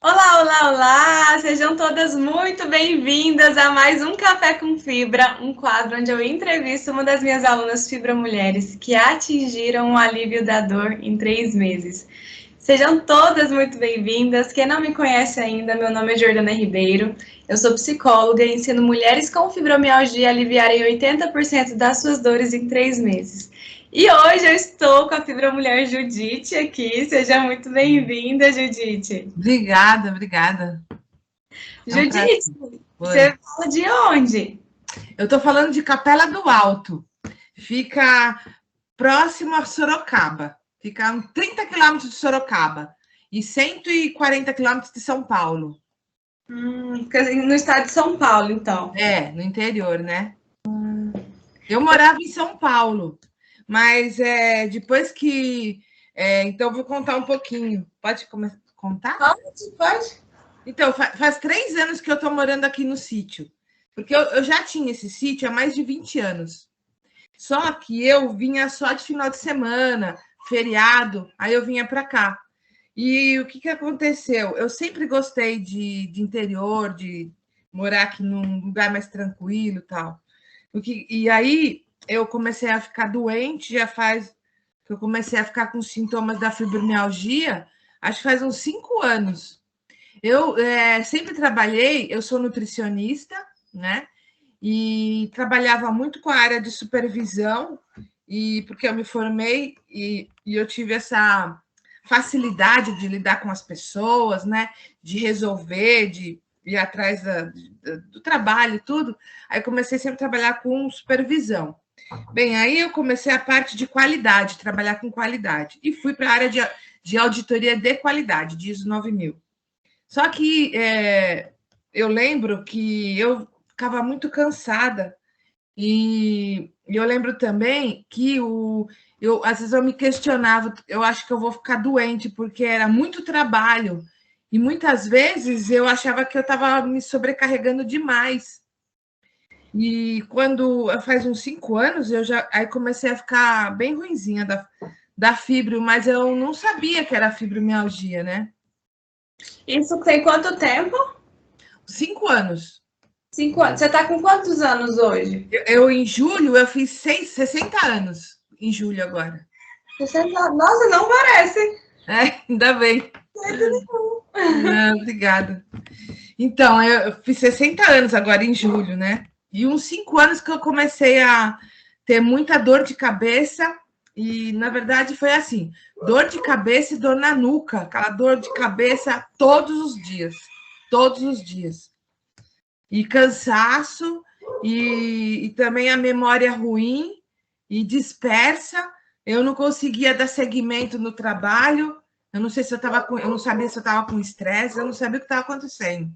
Olá, olá, olá! Sejam todas muito bem-vindas a mais um Café com Fibra, um quadro onde eu entrevisto uma das minhas alunas Fibra Mulheres que atingiram o alívio da dor em 3 meses. Sejam todas muito bem-vindas. Quem não me conhece ainda, meu nome é Jordana Ribeiro. Eu sou psicóloga e ensino mulheres com fibromialgia a aliviarem 80% das suas dores em 3 meses. E hoje eu estou com a Fibromulher Judite aqui. Seja muito bem-vinda, Judite. Obrigada, obrigada. É um prazer. Judite, Oi. você fala de onde? Eu estou falando de Capela do Alto. Fica próximo a Sorocaba. Fica a 30 quilômetros de Sorocaba e 140 quilômetros de São Paulo. No estado de São Paulo, então. É, no interior, né? Eu morava em São Paulo, mas depois que. Então, vou contar um pouquinho. Pode contar? Pode, pode. Então, faz 3 anos que eu estou morando aqui no sítio. Porque eu já tinha esse sítio há mais de 20 anos. Só que eu vinha só de final de semana, feriado, aí eu vinha para cá. E o que aconteceu? Eu sempre gostei de interior, de morar aqui num lugar mais tranquilo e tal. E aí eu comecei a ficar doente, já faz que eu comecei a ficar com sintomas da fibromialgia, acho que faz uns 5 anos. Eu sempre trabalhei, eu sou nutricionista, né? E trabalhava muito com a área de supervisão, e porque eu me formei e eu tive essa facilidade de lidar com as pessoas, né? De resolver, de ir atrás do trabalho e tudo. Aí comecei sempre a trabalhar com supervisão. Bem, aí eu comecei a parte de qualidade, trabalhar com qualidade, e fui para a área de auditoria de qualidade, de ISO 9000. Só que eu lembro que eu ficava muito cansada e eu lembro também que às vezes eu me questionava, eu acho que eu vou ficar doente porque era muito trabalho e muitas vezes eu achava que eu estava me sobrecarregando demais. E quando faz uns 5 anos eu já aí comecei a ficar bem ruinzinha da fibro, mas eu não sabia que era fibromialgia, né? Isso tem quanto tempo? 5 anos. 5 anos. Você tá com quantos anos hoje? Em julho, eu fiz 60 anos. Em julho agora. 60. Nossa, não parece. Ainda bem. Obrigada. Então, eu fiz 60 anos agora em julho, né? E uns 5 anos que eu comecei a ter muita dor de cabeça. E, na verdade, foi assim: dor de cabeça e dor na nuca. Aquela dor de cabeça todos os dias. Todos os dias. E cansaço, e também a memória ruim e dispersa. Eu não conseguia dar seguimento no trabalho. Eu não sei se eu não sabia se eu estava com estresse, eu não sabia o que estava acontecendo.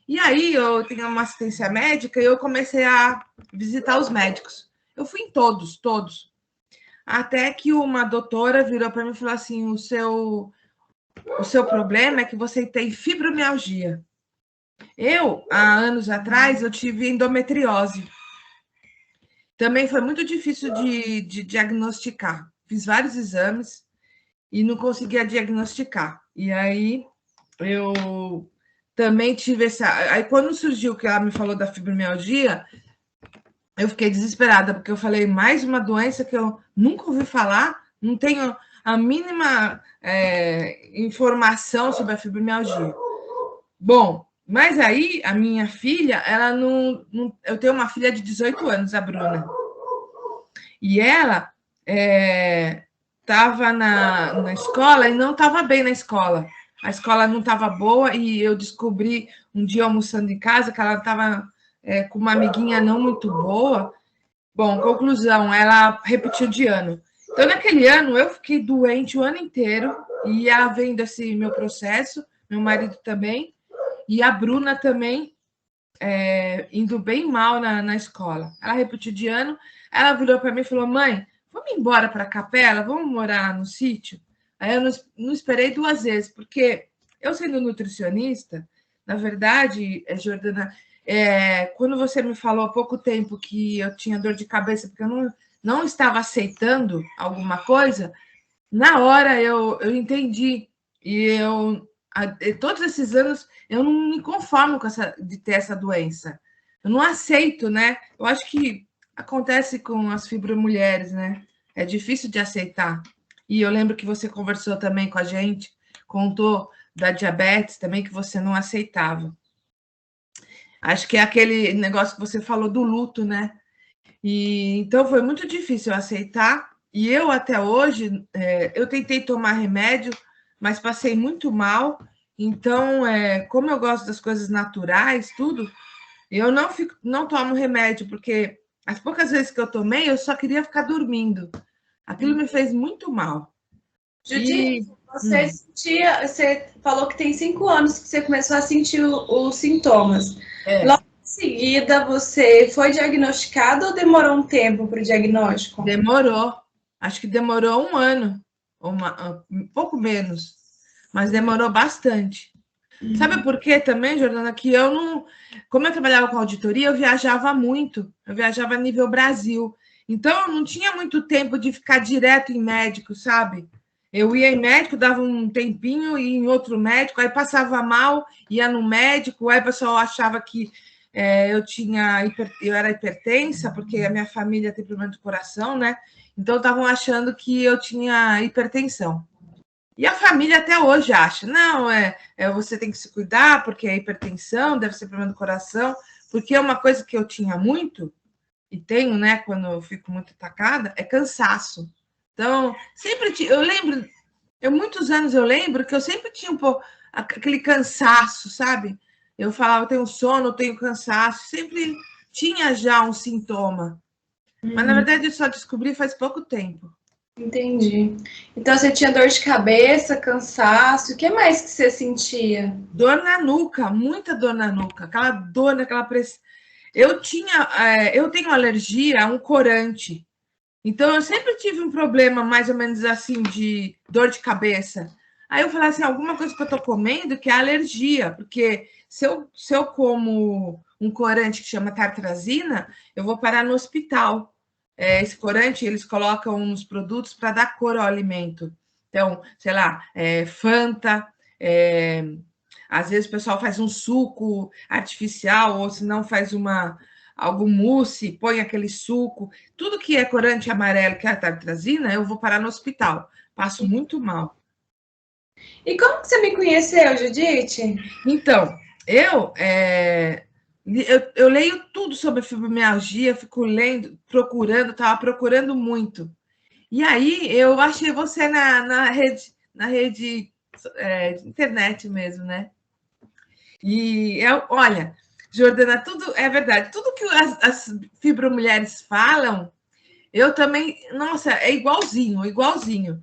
E aí eu tinha uma assistência médica e eu comecei a visitar os médicos. Eu fui em todos, todos. Até que uma doutora virou para mim e falou assim: o seu problema é que você tem fibromialgia. Há anos atrás, eu tive endometriose. Também foi muito difícil de diagnosticar. Fiz vários exames e não conseguia diagnosticar. E aí eu também tive essa. Aí quando surgiu que ela me falou da fibromialgia, eu fiquei desesperada, porque eu falei, mais uma doença que eu nunca ouvi falar, não tenho a mínima informação sobre a fibromialgia. Bom, mas aí a minha filha, ela não. Eu tenho uma filha de 18 anos, a Bruna. E ela estava na escola e não estava bem na escola. A escola não estava boa e eu descobri um dia almoçando em casa que ela estava com uma amiguinha não muito boa. Bom, conclusão, ela repetiu de ano. Então, naquele ano, eu fiquei doente o ano inteiro e ela vendo esse meu processo, meu marido também, e a Bruna também indo bem mal na escola. Ela repetiu de ano, ela virou para mim e falou: mãe, vamos embora para a capela, vamos morar no sítio? Aí eu não esperei 2 vezes, porque eu sendo nutricionista, na verdade, Jordana, quando você me falou há pouco tempo que eu tinha dor de cabeça porque eu não estava aceitando alguma coisa, na hora eu entendi. E todos esses anos, eu não me conformo de ter essa doença. Eu não aceito, né? Eu acho que acontece com as fibromulheres, né? É difícil de aceitar. E eu lembro que você conversou também com a gente, contou da diabetes também, que você não aceitava. Acho que é aquele negócio que você falou do luto, né? E então foi muito difícil eu aceitar. E eu até hoje, eu tentei tomar remédio, mas passei muito mal. Então, como eu gosto das coisas naturais, tudo, eu não tomo remédio, porque as poucas vezes que eu tomei, eu só queria ficar dormindo. Aquilo me fez muito mal. Judite, você falou que tem 5 anos que você começou a sentir os sintomas. Logo em seguida, você foi diagnosticado ou demorou um tempo para o diagnóstico? Demorou. Acho que demorou um ano, um pouco menos, mas demorou bastante. Sabe por quê também, Jordana? Que eu não. Como eu trabalhava com auditoria, eu viajava muito. Eu viajava a nível Brasil. Então, eu não tinha muito tempo de ficar direto em médico, sabe? Eu ia em médico, dava um tempinho, ia em outro médico, aí passava mal, ia no médico, aí o pessoal achava que eu era hipertensa, porque a minha família tem problema do coração, né? Então, estavam achando que eu tinha hipertensão. E a família até hoje acha, não, você tem que se cuidar, porque é hipertensão, deve ser problema do coração, porque é uma coisa que eu tinha muito, e tenho, né, quando eu fico muito atacada, é cansaço. Então, eu lembro, muitos anos eu lembro que eu sempre tinha um pouco aquele cansaço, sabe? Eu falava, eu tenho sono, eu tenho cansaço, sempre tinha já um sintoma. Mas, na verdade, eu só descobri faz pouco tempo. Entendi. Então você tinha dor de cabeça, cansaço, o que mais que você sentia? Dor na nuca, muita dor na nuca, aquela dor naquela pressão. Eu tenho alergia a um corante. Então eu sempre tive um problema mais ou menos assim de dor de cabeça. Aí eu falei assim, alguma coisa que eu tô comendo que é alergia, porque se eu como um corante que chama tartrazina, eu vou parar no hospital. Esse corante, eles colocam nos produtos para dar cor ao alimento. Então, sei lá, Fanta, às vezes o pessoal faz um suco artificial, ou se não faz algum mousse, põe aquele suco. Tudo que é corante amarelo, que é a tartrazina, eu vou parar no hospital. Passo muito mal. E como que você me conheceu, Judite? Então, eu leio tudo sobre a fibromialgia, fico lendo, estava procurando muito. E aí eu achei você na rede de internet mesmo, né? E olha, Jordana, tudo é verdade, tudo que as fibromulheres falam, eu também, nossa, é igualzinho, igualzinho.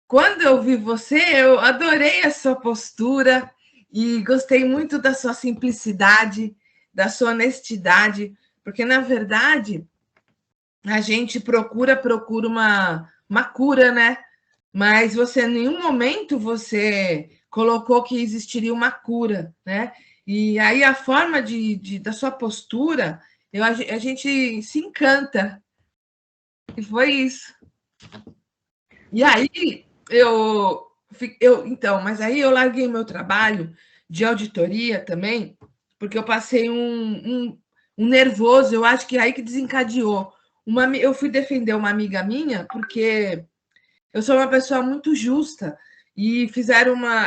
Quando eu vi você, eu adorei a sua postura e gostei muito da sua simplicidade, da sua honestidade, porque na verdade a gente procura uma cura, né? Mas você, em nenhum momento, você colocou que existiria uma cura, né? E aí a forma da sua postura, a gente se encanta. E foi isso. E aí mas aí eu larguei meu trabalho de auditoria também, porque eu passei um nervoso, eu acho que é aí que desencadeou. Eu fui defender uma amiga minha, porque eu sou uma pessoa muito justa e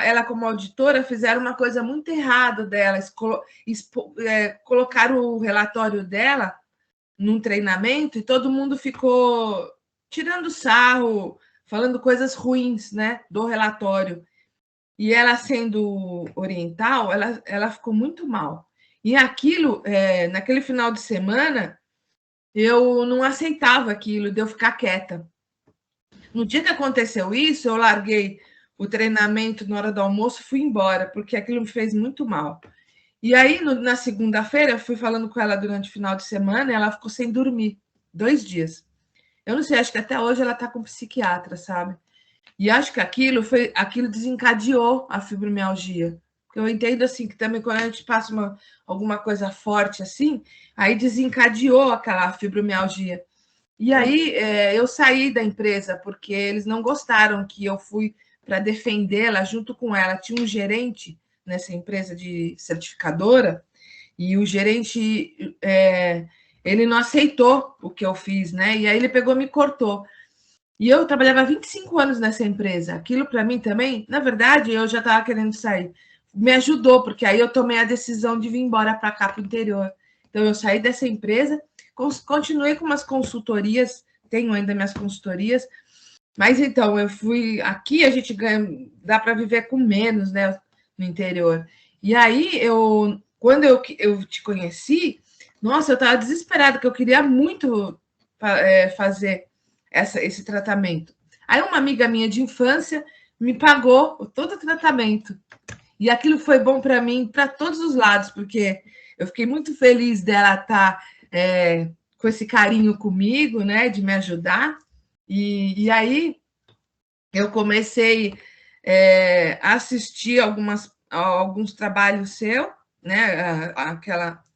ela como auditora fizeram uma coisa muito errada dela, colocaram o relatório dela num treinamento e todo mundo ficou tirando sarro, falando coisas ruins, né, do relatório. E ela sendo oriental, ela ficou muito mal. E aquilo, naquele final de semana, eu não aceitava aquilo, de eu ficar quieta. No dia que aconteceu isso, eu larguei o treinamento na hora do almoço e fui embora, porque aquilo me fez muito mal. E aí, na segunda-feira, eu fui falando com ela durante o final de semana e ela ficou sem dormir 2 dias. Eu não sei, acho que até hoje ela está com psiquiatra, sabe? E acho que aquilo desencadeou a fibromialgia. Eu entendo assim que também quando a gente passa alguma coisa forte assim, aí desencadeou aquela fibromialgia. E aí eu saí da empresa porque eles não gostaram que eu fui para defendê-la. Junto com ela tinha um gerente nessa empresa de certificadora, e o gerente ele não aceitou o que eu fiz, né? E aí ele pegou e me cortou. E eu trabalhava 25 anos nessa empresa. Aquilo para mim também, na verdade, eu já estava querendo sair. Me ajudou, porque aí eu tomei a decisão de vir embora para cá, para o interior. Então, eu saí dessa empresa, continuei com umas consultorias, tenho ainda minhas consultorias, mas então, eu fui. Aqui a gente ganha, dá para viver com menos, né, no interior. E aí, quando eu te conheci, nossa, eu estava desesperada, que eu queria muito fazer esse tratamento. Aí uma amiga minha de infância me pagou todo o tratamento. E aquilo foi bom para mim, para todos os lados, porque eu fiquei muito feliz dela estar com esse carinho comigo, né, de me ajudar. E aí eu comecei a assistir alguns trabalhos seus, né,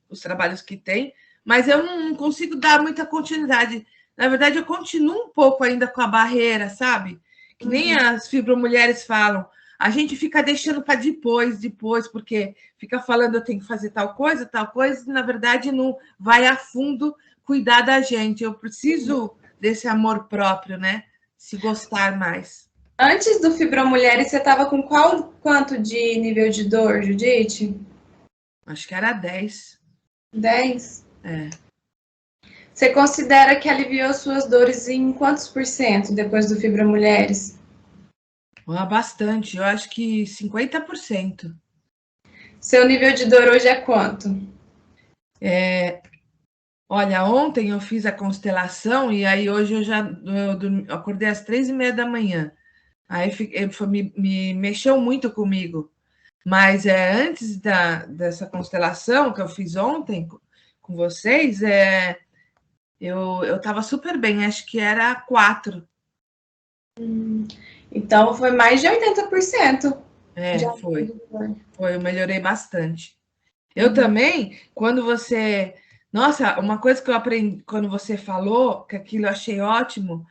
os trabalhos que tem, mas eu não consigo dar muita continuidade. Na verdade, eu continuo um pouco ainda com a barreira, sabe? Que nem as fibromulheres falam. A gente fica deixando para depois, porque fica falando eu tenho que fazer tal coisa, e na verdade não vai a fundo cuidar da gente. Eu preciso desse amor próprio, né? Se gostar mais. Antes do Fibromulheres, você estava com quanto de nível de dor, Judite? Acho que era 10. 10? É. Você considera que aliviou suas dores em quantos por cento depois do Fibromulheres? Bastante, eu acho que 50%. Seu nível de dor hoje é quanto? Olha, ontem eu fiz a constelação e aí hoje eu acordei às 3:30 da manhã. Aí me mexeu muito comigo. Mas antes dessa constelação que eu fiz ontem com vocês, eu estava super bem, acho que era 4. Então foi mais de 80%. Foi, eu melhorei bastante. Eu também, quando você. Nossa, uma coisa que eu aprendi quando você falou, que aquilo eu achei ótimo,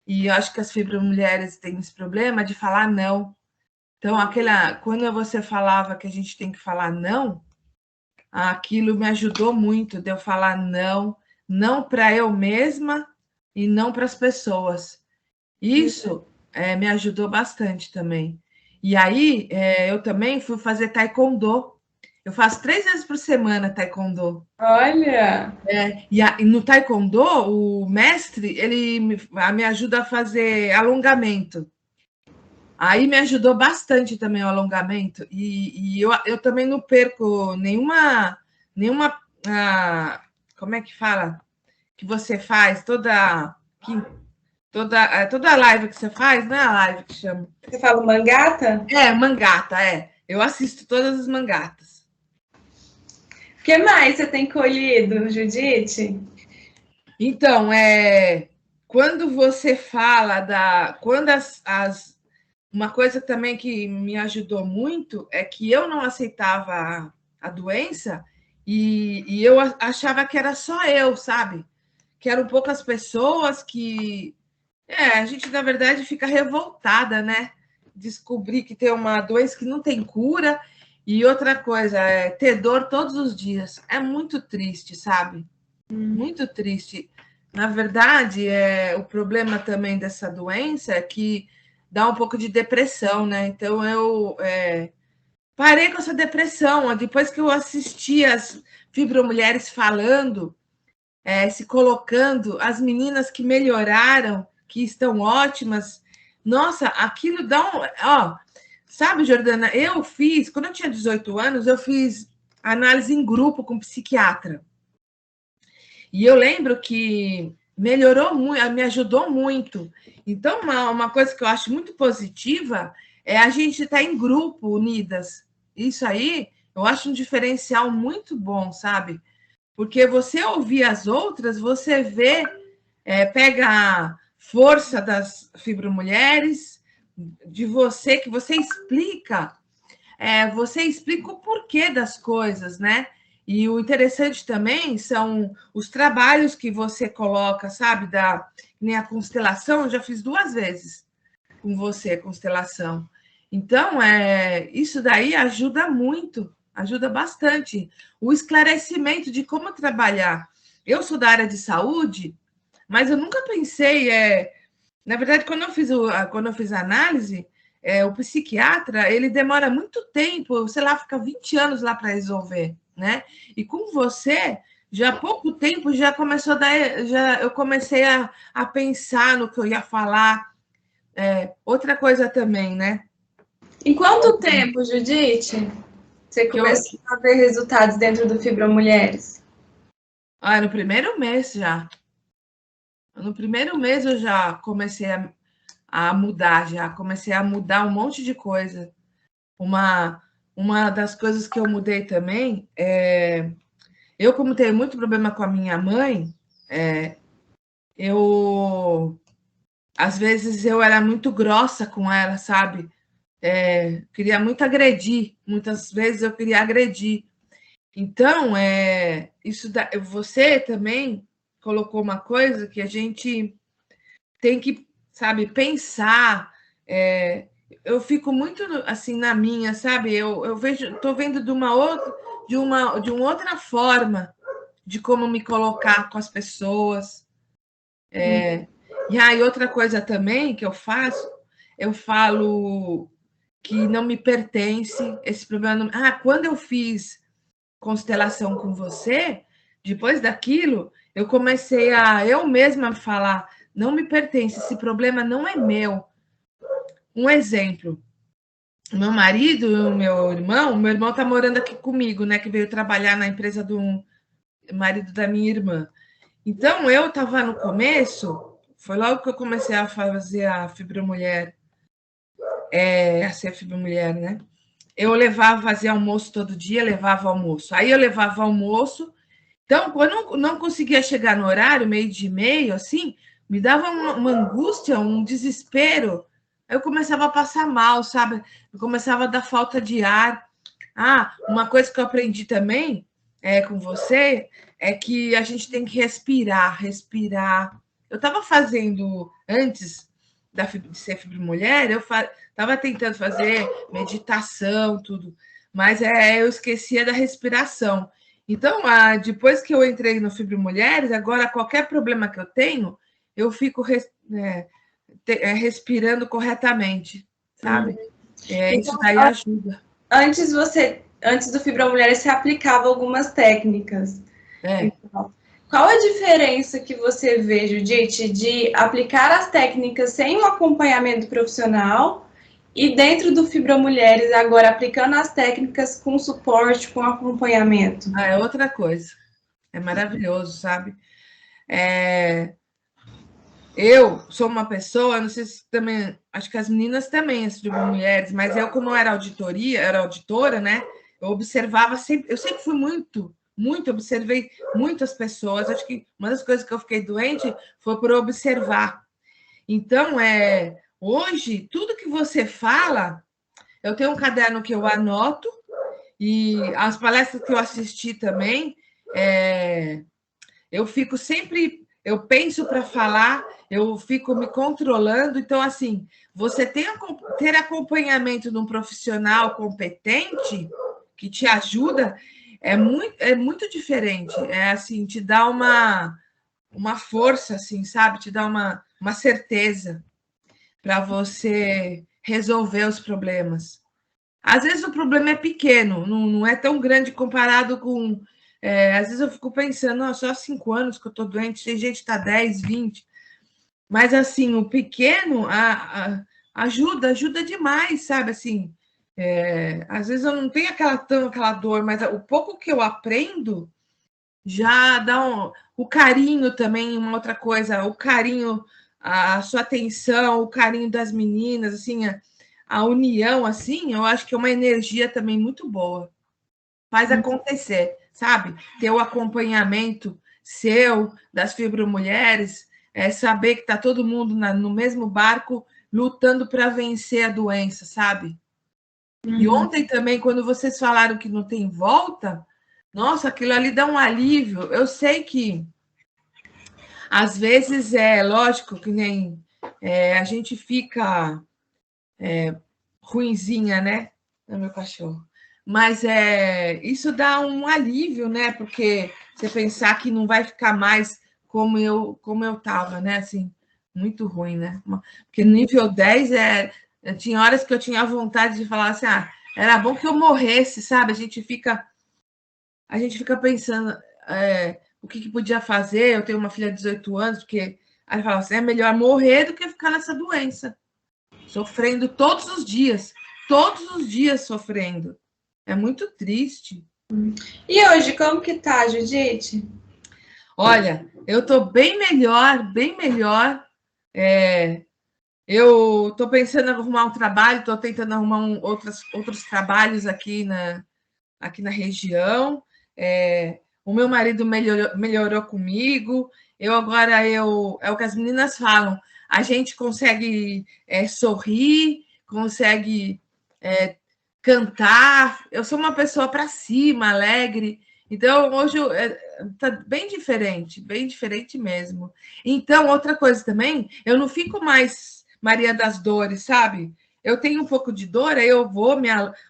e eu acho que as fibromulheres têm esse problema de falar não. Então, quando você falava que a gente tem que falar não, aquilo me ajudou muito de eu falar não, não para eu mesma e não para as pessoas. Isso me ajudou bastante também. E aí, eu também fui fazer taekwondo. Eu faço 3 vezes por semana taekwondo. Olha! E no taekwondo, o mestre, ele me ajuda a fazer alongamento. Aí me ajudou bastante também o alongamento. E eu também não perco nenhuma como é que fala? Que você faz, toda live que você faz, não é a live que chama. Você fala mangata? Mangata, Eu assisto todas as mangatas. O que mais você tem colhido, Judite? Então, quando você fala quando uma coisa também que me ajudou muito é que eu não aceitava a doença e eu achava que era só eu, sabe? Que eram poucas pessoas que... a gente, na verdade, fica revoltada, né? Descobrir que tem uma doença que não tem cura. E outra coisa, ter dor todos os dias. É muito triste, sabe? Muito triste. Na verdade, o problema também dessa doença é que dá um pouco de depressão, né? Então, eu parei com essa depressão. Depois que eu assisti as fibromulheres falando, se colocando, as meninas que melhoraram, que estão ótimas. Nossa, aquilo dá sabe, Jordana, quando eu tinha 18 anos, eu fiz análise em grupo com psiquiatra. E eu lembro que melhorou muito, me ajudou muito. Então, uma coisa que eu acho muito positiva é a gente estar em grupo, unidas. Isso aí, eu acho um diferencial muito bom, sabe? Porque você ouvir as outras, você vê, pega a força das fibromulheres, de você, que você explica o porquê das coisas, né? E o interessante também são os trabalhos que você coloca, sabe? Nem a constelação, eu já fiz 2 vezes. com você, constelação. Então, isso daí ajuda muito, ajuda bastante. O esclarecimento de como trabalhar. Eu sou da área de saúde, mas eu nunca pensei, na verdade, quando eu fiz a análise, o psiquiatra, ele demora muito tempo, sei lá, fica 20 anos lá para resolver, né? E com você, já há pouco tempo, já começou a dar, eu comecei a pensar no que eu ia falar. Outra coisa também, né? Em quanto tempo, Judite, você Que eu, começou a ver resultados dentro do Fibra Mulheres? no primeiro mês já. No primeiro mês eu já comecei a mudar, já comecei a mudar um monte de coisa. Uma das coisas que eu mudei também eu, como tenho muito problema com a minha mãe, eu às vezes eu era muito grossa com ela, sabe? Queria muito agredir, muitas vezes eu queria agredir. Então, você também colocou uma coisa que a gente tem que, sabe, pensar. Eu fico muito assim na minha, sabe? Eu vejo, estou vendo de uma outra forma de como me colocar com as pessoas. E aí, outra coisa também que eu falo que não me pertence esse problema. Quando eu fiz constelação com você, depois daquilo, eu comecei a eu mesma falar, não me pertence, esse problema não é meu. Um exemplo, meu marido e o meu irmão está morando aqui comigo, né, que veio trabalhar na empresa do marido da minha irmã. Então, eu estava no começo, foi logo que eu comecei a fazer a Fibromulher, a ser Fibromulher, né? Eu fazia almoço todo dia, levava almoço. Aí eu levava almoço. Então, quando eu não conseguia chegar no horário, meio de meio, assim, me dava uma angústia, um desespero. Aí eu começava a passar mal, sabe? Eu começava a dar falta de ar. Uma coisa que eu aprendi também com você é que a gente tem que respirar. Eu estava fazendo, antes de ser fibromulher, eu estava tentando fazer meditação, tudo, mas eu esquecia da respiração. Então, depois que eu entrei no Fibromulheres, agora qualquer problema que eu tenho, eu fico respirando corretamente, sabe? Isso Então, daí ajuda. antes do Fibra Mulheres, você aplicava algumas técnicas. É. Então, qual a diferença que você vê, Judite, de aplicar as técnicas sem o acompanhamento profissional e dentro do Fibra Mulheres, agora aplicando as técnicas com suporte, com acompanhamento? É outra coisa. É maravilhoso, sabe? Eu sou uma pessoa, não sei se também, acho que as meninas também, as mulheres, mas eu, como era auditora, né? Eu observava sempre, eu sempre fui muito, observei muitas pessoas. Acho que uma das coisas que eu fiquei doente foi por observar. Então, hoje, tudo que você fala, eu tenho um caderno que eu anoto, e as palestras que eu assisti também, eu fico sempre, eu penso para falar, eu fico me controlando. Então, assim, você ter acompanhamento de um profissional competente que te ajuda é muito diferente. É assim, te dá uma força, assim, sabe? Te dá uma certeza para você resolver os problemas. Às vezes o problema é pequeno, não é tão grande comparado com. Às vezes eu fico pensando, só 5 anos que eu estou doente, tem gente que está 10, 20. Mas assim, o pequeno ajuda demais, sabe? Assim, às vezes eu não tenho aquela dor, mas o pouco que eu aprendo já dá o carinho também, uma outra coisa, o carinho, a sua atenção, o carinho das meninas, assim, a união, assim, eu acho que é uma energia também muito boa. Faz acontecer, sabe? Ter o acompanhamento seu, das fibromulheres, saber que está todo mundo no mesmo barco, lutando para vencer a doença, sabe? E ontem também, quando vocês falaram que não tem volta, nossa, aquilo ali dá um alívio. Eu sei que às vezes lógico que nem a gente fica ruinzinha, né? É meu cachorro. Mas isso dá um alívio, né? Porque você pensar que não vai ficar mais como eu tava, né? Assim, muito ruim, né? Porque nível 10 tinha horas que eu tinha vontade de falar assim, era bom que eu morresse, sabe? A gente fica pensando o que podia fazer. Eu tenho uma filha de 18 anos, porque aí fala assim, é melhor morrer do que ficar nessa doença, sofrendo todos os dias sofrendo. É muito triste. E hoje, como que tá, Judite? Olha, eu tô bem melhor, bem melhor. Eu tô pensando em arrumar um trabalho, tô tentando arrumar outros trabalhos aqui na região. O meu marido melhorou comigo. É o que as meninas falam. A gente consegue sorrir, consegue cantar. Eu sou uma pessoa para cima, alegre. Então, hoje tá bem diferente mesmo. Então, outra coisa também, eu não fico mais Maria das Dores, sabe? Eu tenho um pouco de dor, aí eu vou,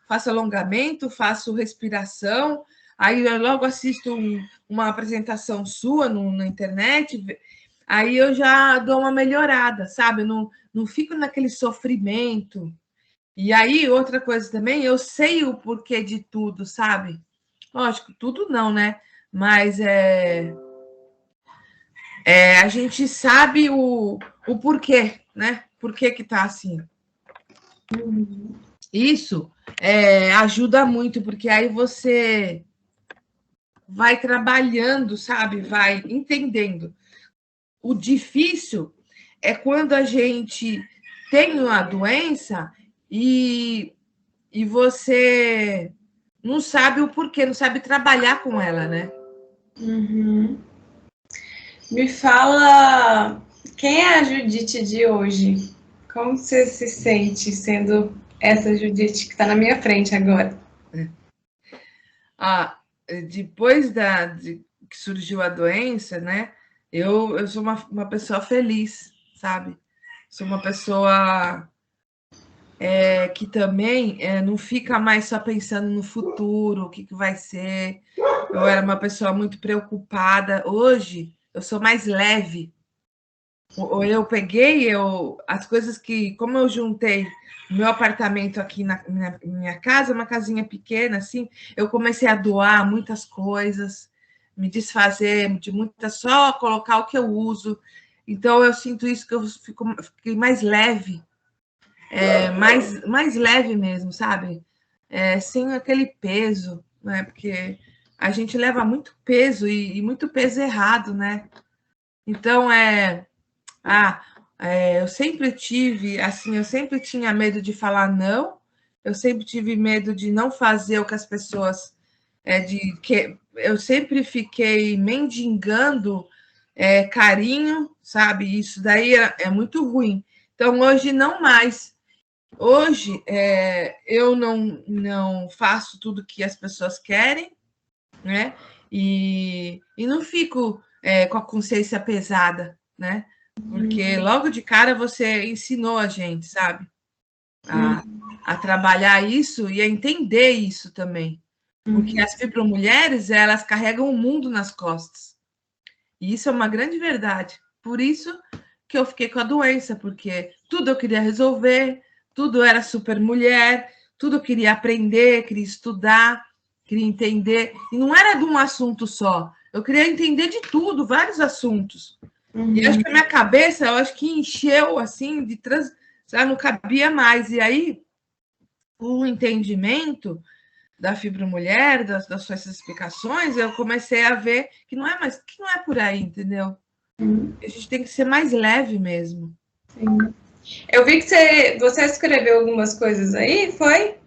faço alongamento, faço respiração, aí eu logo assisto uma apresentação sua na internet, aí eu já dou uma melhorada, sabe? Eu não fico naquele sofrimento. E aí, outra coisa também, eu sei o porquê de tudo, sabe? Lógico, tudo não, né? Mas a gente sabe o porquê, né? Por que que tá assim. Isso ajuda muito, porque aí você vai trabalhando, sabe? Vai entendendo. O difícil é quando a gente tem uma doença e você não sabe o porquê, não sabe trabalhar com ela, né? Uhum. Me fala, quem é a Judite de hoje? Como você se sente sendo essa Judite que está na minha frente agora? Depois de que surgiu a doença, né? Eu sou uma pessoa feliz, sabe? Sou uma pessoa que também não fica mais só pensando no futuro, o que vai ser. Eu era uma pessoa muito preocupada. Hoje eu sou mais leve. Eu peguei as coisas que, como eu juntei o meu apartamento aqui na minha casa, uma casinha pequena, assim, eu comecei a doar muitas coisas, me desfazer de muitas, só colocar o que eu uso. Então, eu sinto isso, que eu fiquei mais leve, mais leve mesmo, sabe? Sem aquele peso, né? Porque a gente leva muito peso e muito peso errado, né? Então, eu sempre tive, assim, eu sempre tinha medo de falar não, eu sempre tive medo de não fazer o que as pessoas, eu sempre fiquei mendigando carinho, sabe? Isso daí é muito ruim. Então, hoje não mais. Hoje eu não faço tudo que as pessoas querem, né? E não fico com a consciência pesada, né? Porque logo de cara você ensinou a gente, sabe? A trabalhar isso e a entender isso também. Porque as fibromulheres, elas carregam o mundo nas costas. E isso é uma grande verdade. Por isso que eu fiquei com a doença, porque tudo eu queria resolver, tudo era super mulher, tudo eu queria aprender, queria estudar, queria entender. E não era de um assunto só. Eu queria entender de tudo, vários assuntos. E acho que a minha cabeça, eu acho que encheu assim já não cabia mais. E aí, o entendimento da fibromulher, das suas explicações, eu comecei a ver que não é mais, que não é por aí, entendeu? A gente tem que ser mais leve mesmo. Sim. Eu vi que você escreveu algumas coisas aí, foi?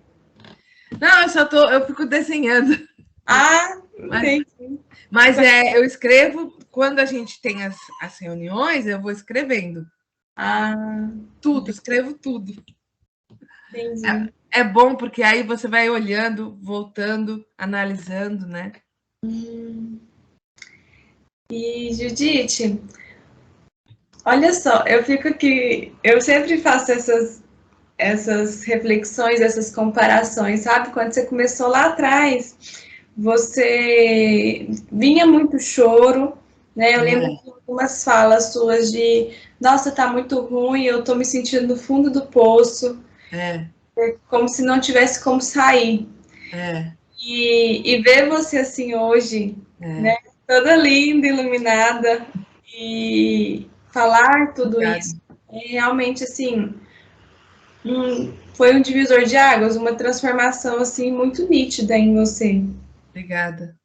Não, eu fico desenhando. Entendi. Mas eu escrevo, quando a gente tem as reuniões, eu vou escrevendo. Tudo, escrevo tudo. Entendi. É bom porque aí você vai olhando, voltando, analisando, né? E, Judite, olha só, eu fico aqui, eu sempre faço essas reflexões, essas comparações, sabe? Quando você começou lá atrás, você vinha muito choro, né? Eu lembro de algumas falas suas de, nossa, tá muito ruim, eu tô me sentindo no fundo do poço, como se não tivesse como sair. E ver você assim hoje, né? Toda linda, iluminada, e falar tudo Obrigada. isso, é realmente assim, foi um divisor de águas, uma transformação assim muito nítida em você. Obrigada.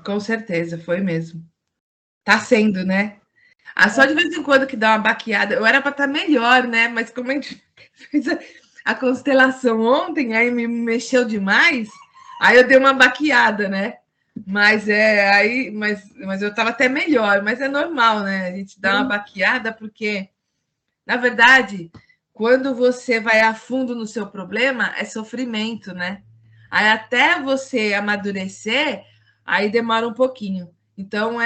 Com certeza, foi mesmo. Tá sendo, né? Só de vez em quando que dá uma baqueada. Eu era para estar melhor, né? Mas como a gente fez a constelação ontem, aí me mexeu demais, aí eu dei uma baqueada, né? Mas eu estava até melhor, mas é normal, né? A gente dá uma baqueada porque, na verdade, quando você vai a fundo no seu problema, é sofrimento, né? Aí até você amadurecer, aí demora um pouquinho. Então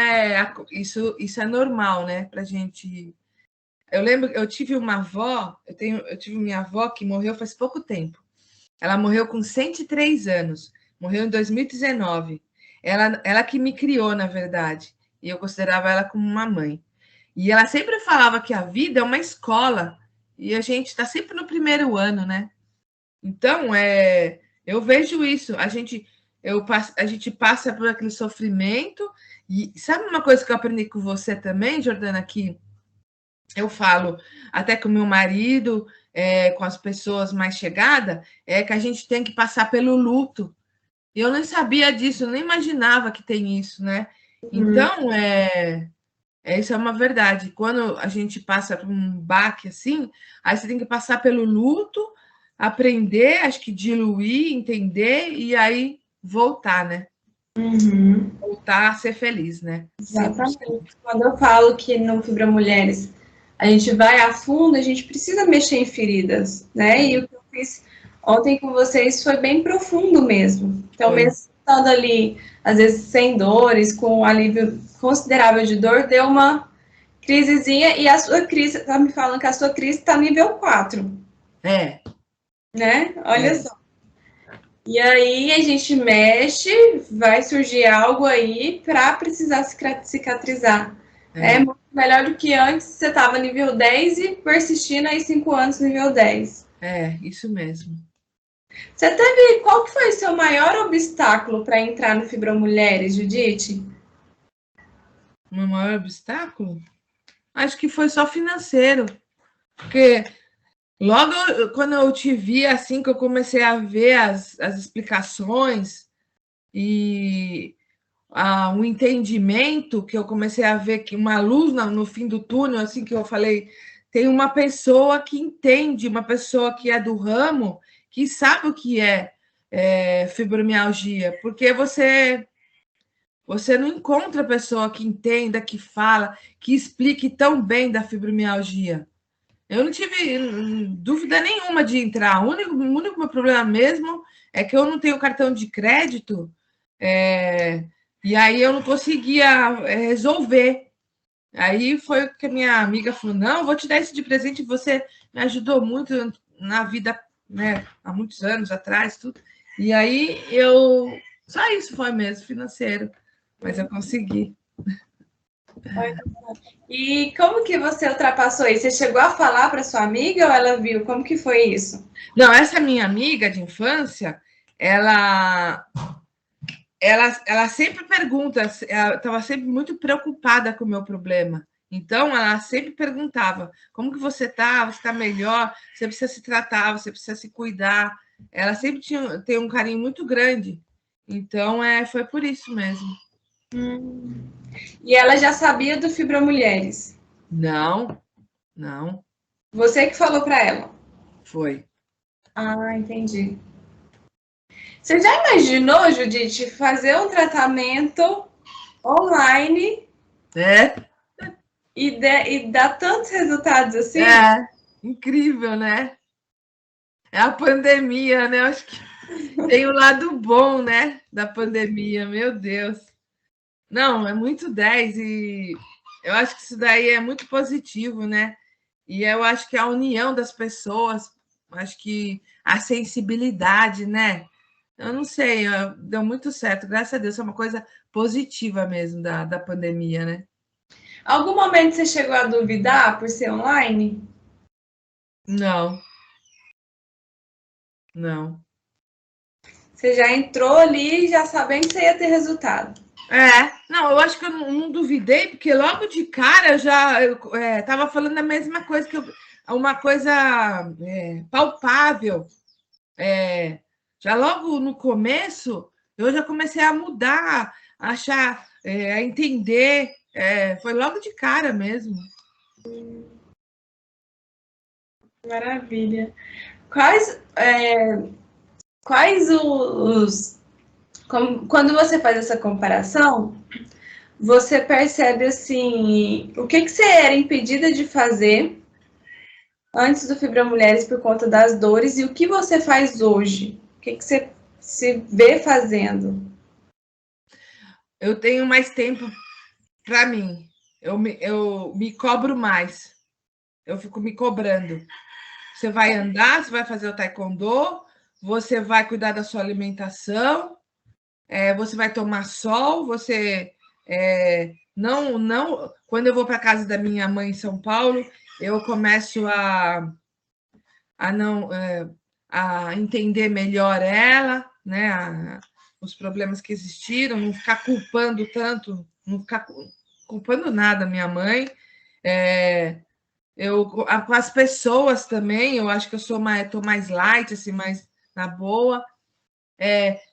isso é normal, né? Pra gente. Eu lembro, eu tive uma avó, eu tive minha avó que morreu faz pouco tempo. Ela morreu com 103 anos, morreu em 2019. Ela que me criou, na verdade, e eu considerava ela como uma mãe. E ela sempre falava que a vida é uma escola e a gente está sempre no primeiro ano, né? Então, eu vejo isso. A gente passa por aquele sofrimento. E sabe uma coisa que eu aprendi com você também, Jordana, que eu falo até com o meu marido, com as pessoas mais chegadas, é que a gente tem que passar pelo luto. E eu nem sabia disso, eu nem imaginava que tem isso, né? Então, isso é uma verdade. Quando a gente passa por um baque assim, aí você tem que passar pelo luto, aprender, acho que diluir, entender e aí voltar, né? Voltar a ser feliz, né? 100%. Exatamente. Quando eu falo que no Fibra Mulheres a gente vai a fundo, a gente precisa mexer em feridas, né? E o que eu fiz ontem com vocês foi bem profundo mesmo. Então, Foi. mesmo estando ali, às vezes sem dores, com um alívio considerável de dor, deu uma crisezinha e a sua crise, tá me falando que a sua crise está nível 4, É, né? Olha é, só. E aí a gente mexe, vai surgir algo aí para precisar cicatrizar. É é, muito melhor do que antes, você estava nível 10 e persistindo aí 5 anos nível 10. isso mesmo. Você teve, qual que foi o seu maior obstáculo para entrar no Fibromulheres, Judite? O meu maior obstáculo? Acho que foi só financeiro. Porque logo quando eu te vi, assim, que eu comecei a ver as explicações e um entendimento, que eu comecei a ver que uma luz no fim do túnel, assim, que eu falei, tem uma pessoa que entende, uma pessoa que é do ramo, que sabe o que é fibromialgia, porque você não encontra pessoa que entenda, que fala, que explique tão bem da fibromialgia. Eu não tive dúvida nenhuma de entrar. O único meu problema mesmo é que eu não tenho cartão de crédito, e aí eu não conseguia resolver. Aí foi que a minha amiga falou: não, vou te dar isso de presente, você me ajudou muito na vida, né, há muitos anos atrás, tudo. E aí só isso foi mesmo, financeiro, mas eu consegui. E como que você ultrapassou isso? Você chegou a falar para sua amiga ou ela viu? Como que foi isso? Não, essa minha amiga de infância, ela ela sempre pergunta, ela estava sempre muito preocupada com o meu problema. Então, ela sempre perguntava: como que você está? Você está melhor? Você precisa se tratar, você precisa se cuidar. Ela sempre tem um carinho muito grande. Então, foi por isso mesmo. E ela já sabia do Fibromulheres. Não, não, Você que falou para ela. foi. Ah, entendi. Você já imaginou, Judite, fazer um tratamento online É, e dar tantos resultados assim? incrível, né? É a pandemia, né? Eu acho que tem o lado bom, né, da pandemia, meu Deus. Não, é muito 10 e eu acho que isso daí é muito positivo, né? E eu acho que a união das pessoas, acho que a sensibilidade, né? Eu não sei, deu muito certo, graças a Deus, é uma coisa positiva mesmo da pandemia, né? Algum momento você chegou a duvidar por ser online? Não, não. Você já entrou ali já sabendo que você ia ter resultado. Não, eu acho que eu não duvidei, porque logo de cara eu estava falando a mesma coisa, uma coisa palpável. Já logo no começo, eu já comecei a mudar, a achar, a entender. Foi logo de cara mesmo. Maravilha. Quais os. Quando você faz essa comparação, você percebe assim o que você era impedida de fazer antes do Fibra Mulheres por conta das dores e o que você faz hoje? O que você se vê fazendo? Eu tenho mais tempo para mim. Eu me cobro mais. Eu fico me cobrando. Você vai andar, você vai fazer o taekwondo, você vai cuidar da sua alimentação, você vai tomar sol, você não. Quando eu vou para a casa da minha mãe em São Paulo, eu começo a não a entender melhor ela, né? Os problemas que existiram, não ficar culpando tanto, não ficar culpando nada minha mãe. Com as pessoas também, eu acho que tô mais light, assim, mais na boa.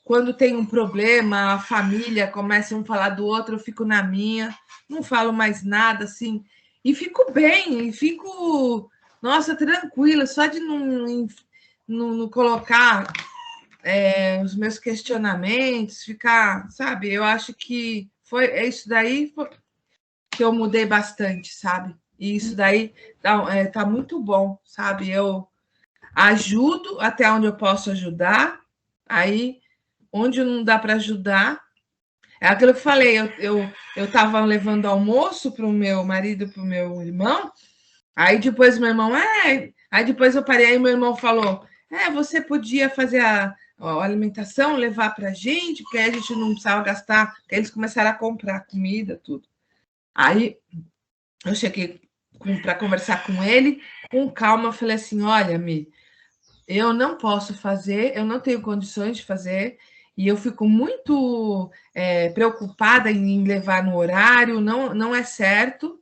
Quando tem um problema, a família começa um a falar do outro, eu fico na minha, não falo mais nada, assim, e fico bem, e fico, nossa, tranquila, só de não colocar os meus questionamentos, ficar, sabe? Eu acho que é isso daí que eu mudei bastante, sabe? E isso daí tá muito bom, sabe? Eu ajudo até onde eu posso ajudar, aí onde não dá para ajudar, é aquilo que eu falei, eu estava levando almoço para o meu marido e para o meu irmão, aí depois meu irmão, aí depois eu parei, aí meu irmão falou, você podia fazer a alimentação, levar para a gente, porque aí a gente não precisava gastar, porque eles começaram a comprar comida, tudo. Aí eu cheguei para conversar com ele, com calma, eu falei assim, olha, Mi, eu não posso fazer, eu não tenho condições de fazer, e eu fico muito preocupada em levar no horário, não é certo,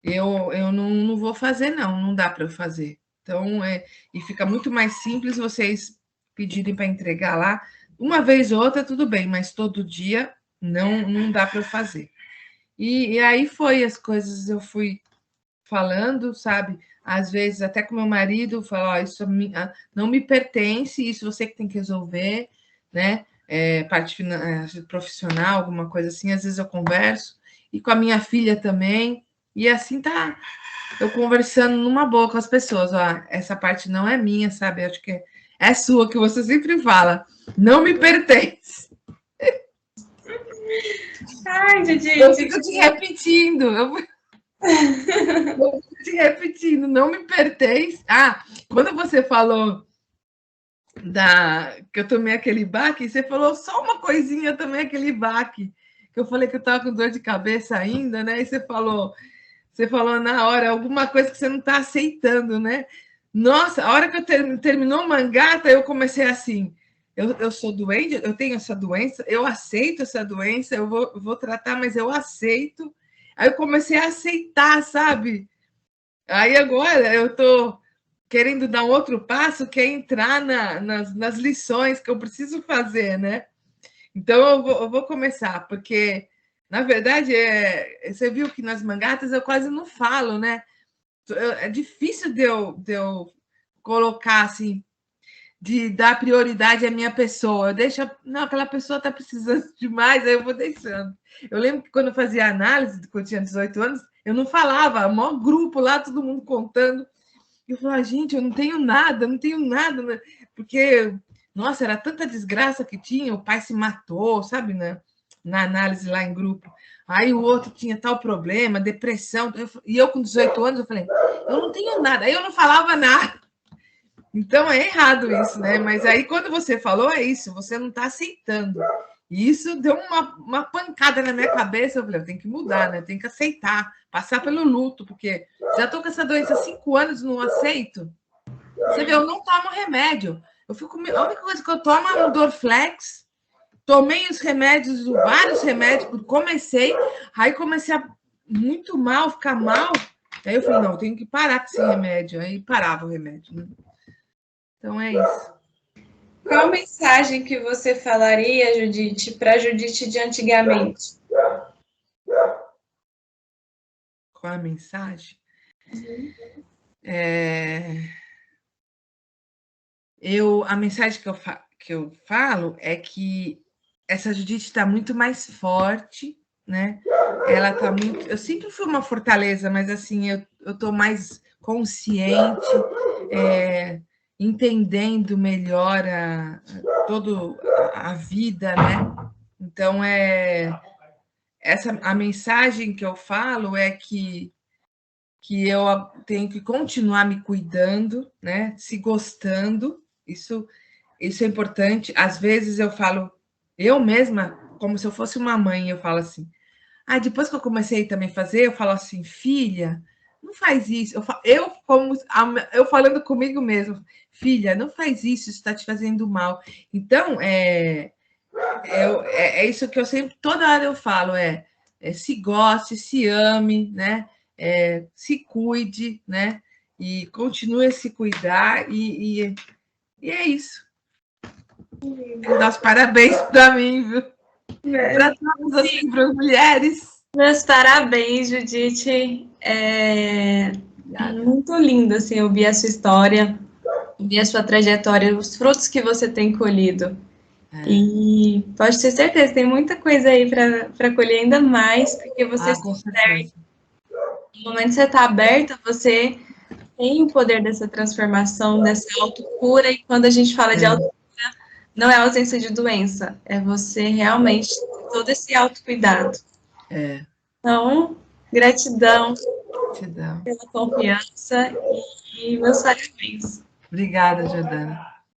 eu não vou fazer, não dá para eu fazer. Então, e fica muito mais simples vocês pedirem para entregar lá. Uma vez ou outra, tudo bem, mas todo dia não dá para eu fazer. E aí foi as coisas, eu fui falando, sabe? Às vezes, até com meu marido, falo, isso não me pertence, isso você que tem que resolver, né? Parte profissional, alguma coisa assim, às vezes eu converso, e com a minha filha também, e assim tá, eu conversando numa boa com as pessoas, ó, essa parte não é minha, sabe? Eu acho que é sua, que você sempre fala, não me pertence. Ai, Didi, Eu fico te repetindo, não me pertence. Quando você falou que eu tomei aquele baque, você falou só uma coisinha também, aquele baque, que eu falei que eu estava com dor de cabeça ainda, né? E você falou na hora alguma coisa que você não está aceitando, né? Nossa, a hora que eu terminou o mangata, eu comecei assim. Eu sou doente, eu tenho essa doença, eu aceito essa doença, eu vou tratar, mas eu aceito. Aí eu comecei a aceitar, sabe? Aí agora eu estou querendo dar um outro passo, que é entrar nas lições que eu preciso fazer, né? Então eu vou começar, porque, na verdade, você viu que nas mangatas eu quase não falo, né? É difícil de eu colocar assim, de dar prioridade à minha pessoa. Eu deixo, não, aquela pessoa está precisando demais, aí eu vou deixando. Eu lembro que quando eu fazia análise, quando eu tinha 18 anos, eu não falava, o maior grupo lá, todo mundo contando. Eu falava, gente, eu não tenho nada, não tenho nada, né? Porque, nossa, era tanta desgraça que tinha, o pai se matou, sabe, né? na análise lá em grupo. Aí o outro tinha tal problema, depressão. E eu com 18 anos, eu falei, eu não tenho nada. Aí eu não falava nada. Então é errado isso, né? Mas aí quando você falou, é isso, você não está aceitando. E isso deu uma pancada na minha cabeça. Eu falei, eu tenho que mudar, né? Eu tenho que aceitar, passar pelo luto, porque já estou com essa doença há 5 anos, não aceito. Você vê, eu não tomo remédio. A única coisa que eu tomo é um Dorflex. Tomei os remédios, vários remédios, aí comecei a muito mal, ficar mal. Aí eu falei, não, eu tenho que parar com esse remédio. Aí parava o remédio, né? Então é isso. Qual mensagem que você falaria, Judite, para a Judite de antigamente? Qual a mensagem? A mensagem que eu falo é que essa Judite está muito mais forte, né? Ela está muito. Eu sempre fui uma fortaleza, mas assim, eu estou mais consciente, entendendo melhor toda a vida, né? Então, a mensagem que eu falo é que eu tenho que continuar me cuidando, né? Se gostando, isso é importante. Às vezes eu falo, eu mesma, como se eu fosse uma mãe, eu falo assim, depois que eu comecei também a fazer, eu falo assim, filha, não faz isso. Eu falando comigo mesmo, filha, não faz isso está te fazendo mal. Então, é isso que eu sempre, toda hora eu falo, se goste, se ame, né? Se cuide, né? E continue a se cuidar, e é isso. Dá os parabéns para mim, viu? Para todas as mulheres. Meus parabéns, Judite. Muito lindo assim, ouvir a sua história, ouvir a sua trajetória, os frutos que você tem colhido. E pode ter certeza, tem muita coisa aí para colher ainda mais, porque você está aberta. No momento que você está aberta, você tem o poder dessa transformação, dessa autocura, e quando a gente fala de autocura, não é ausência de doença, é você realmente ter todo esse autocuidado. Então, gratidão pela confiança e meus parabéns. Obrigada, Jordana.